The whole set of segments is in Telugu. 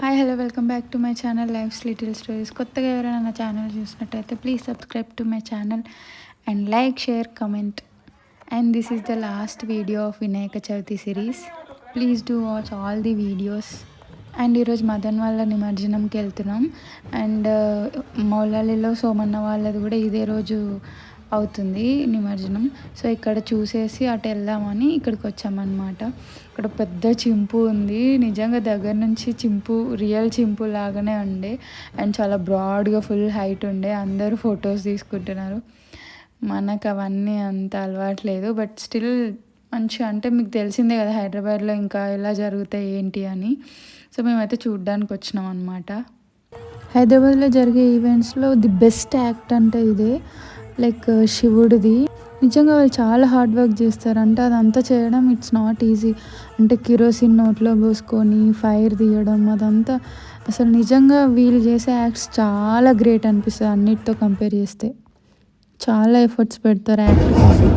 Hi hello welcome back to my channel life's little stories. కొత్తగా ఎవరైనా నా ఛానల్ చూసినట్టయితే please subscribe to my channel and like share comment. And this is the last video of Vinayaka Chavithi series. Please do watch all the videos. And ఈరోజు మదన్ వాళ్ళ నిమజ్జనంకి వెళ్తున్నాం. అండ్ మౌలాలిలో సోమన్న వాళ్ళది కూడా ఇదే రోజు అవుతుంది నిమజ్జనం. సో ఇక్కడ చూసేసి అటు వెళ్దామని ఇక్కడికి వచ్చామన్నమాట. ఇక్కడ పెద్ద చింపు ఉంది, నిజంగా దగ్గర నుంచి చింపు రియల్ చింపు లాగానే ఉండే. అండ్ చాలా బ్రాడ్గా ఫుల్ హైట్ ఉండే. అందరూ ఫొటోస్ తీసుకుంటున్నారు. మనకు అవన్నీ అంత అలవాట్లేదు, బట్ స్టిల్ మంచిగా, అంటే మీకు తెలిసిందే కదా హైదరాబాద్లో ఇంకా ఎలా జరుగుతాయి ఏంటి అని. సో మేమైతే చూడ్డానికి వచ్చినాం అనమాట. హైదరాబాద్లో జరిగే ఈవెంట్స్లో ది బెస్ట్ యాక్ట్ అంటే ఇదే, లైక్ శివుడిది. నిజంగా వాళ్ళు చాలా హార్డ్ వర్క్ చేస్తారు. అంటే అదంతా చేయడం ఇట్స్ నాట్ ఈజీ. అంటే కిరోసిన్ నోట్లో పోసుకొని ఫైర్ తీయడం అదంతా అసలు నిజంగా వీళ్ళు చేసే యాక్ట్స్ చాలా గ్రేట్ అనిపిస్తుంది. అన్నిటితో కంపేర్ చేస్తే చాలా ఎఫర్ట్స్ పెడతారు యాక్ట్ కోసం.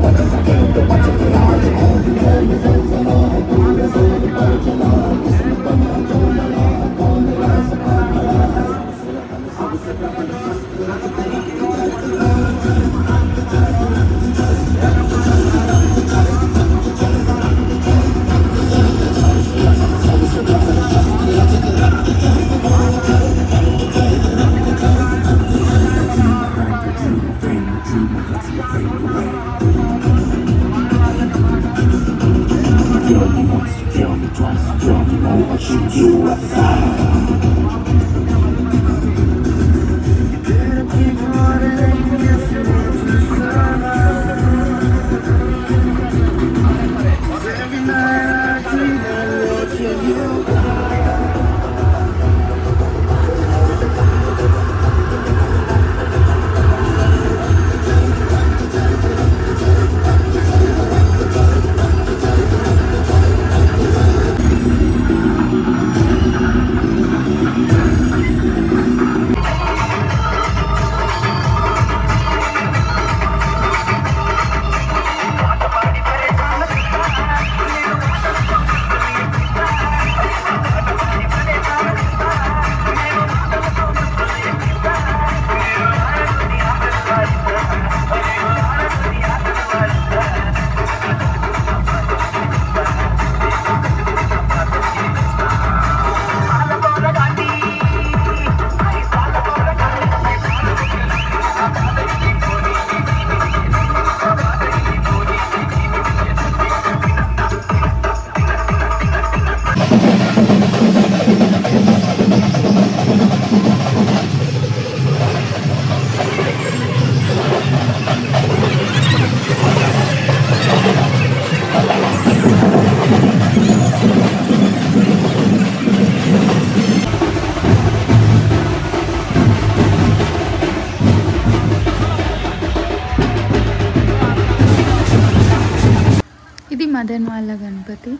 ఇది మదన్ వాళ్ళ గణపతి.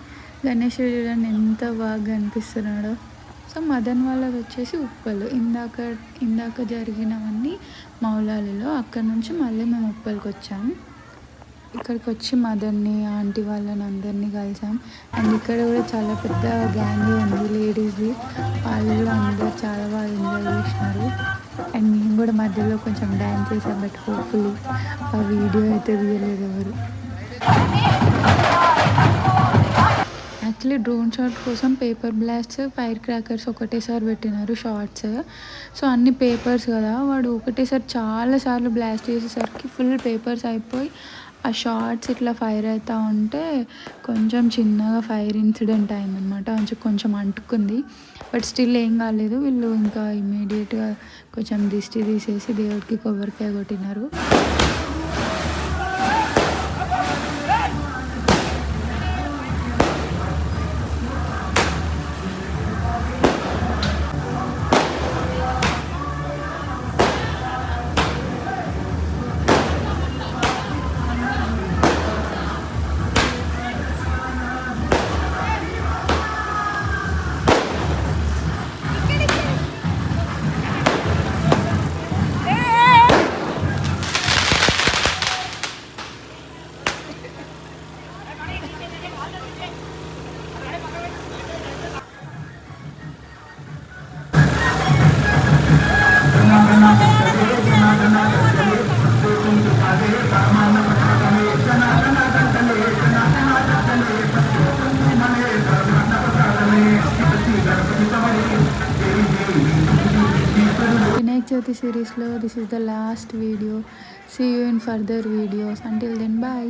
గణేశుడు ఎంత బాగా కనిపిస్తున్నాడో. సో మదన్ వాళ్ళది వచ్చేసి ఉప్పలు. ఇందాక జరిగినవన్నీ మౌలాలిలో. అక్కడ నుంచి మళ్ళీ మేము ఉప్పల్కి వచ్చాం. ఇక్కడికి వచ్చి మదన్ని ఆంటీ వాళ్ళని అందరినీ కలిసాం. అండ్ ఇక్కడ కూడా చాలా పెద్ద గ్యాంగ్ ఉంది లేడీస్ది. వాళ్ళు అందరూ చాలా బాగా ఎంజాయ్ చేసినారు. అండ్ మేము కూడా మధ్యలో కొంచెం డ్యాన్స్ చేసాం, బట్ హోప్ఫుల్లీ ఆ వీడియో అయితే తీయలేదు ఎవరు. యాక్చువల్లీ డ్రోన్ షాట్ కోసం పేపర్ బ్లాస్ట్స్, ఫైర్ క్రాకర్స్ ఒకటేసారి పెట్టినారు షార్ట్స్. సో అన్ని పేపర్స్ కదా, వాడు ఒకటేసారి చాలాసార్లు బ్లాస్ట్ చేసేసరికి ఫుల్ పేపర్స్ అయిపోయి ఆ షార్ట్స్ ఇట్లా ఫైర్ అవుతూ ఉంటే కొంచెం చిన్నగా ఫైర్ ఇన్సిడెంట్ అయిందనమాట. కొంచెం అంటుకుంది, బట్ స్టిల్ ఏం కాలేదు. వీళ్ళు ఇంకా ఇమీడియట్గా కొంచెం దిష్టి తీసేసి దేవుడికి కొబ్బరికాయ కొట్టినారు. వినాయక చవితి సిరీస్లో this is the last video. See you in further videos. Until then bye.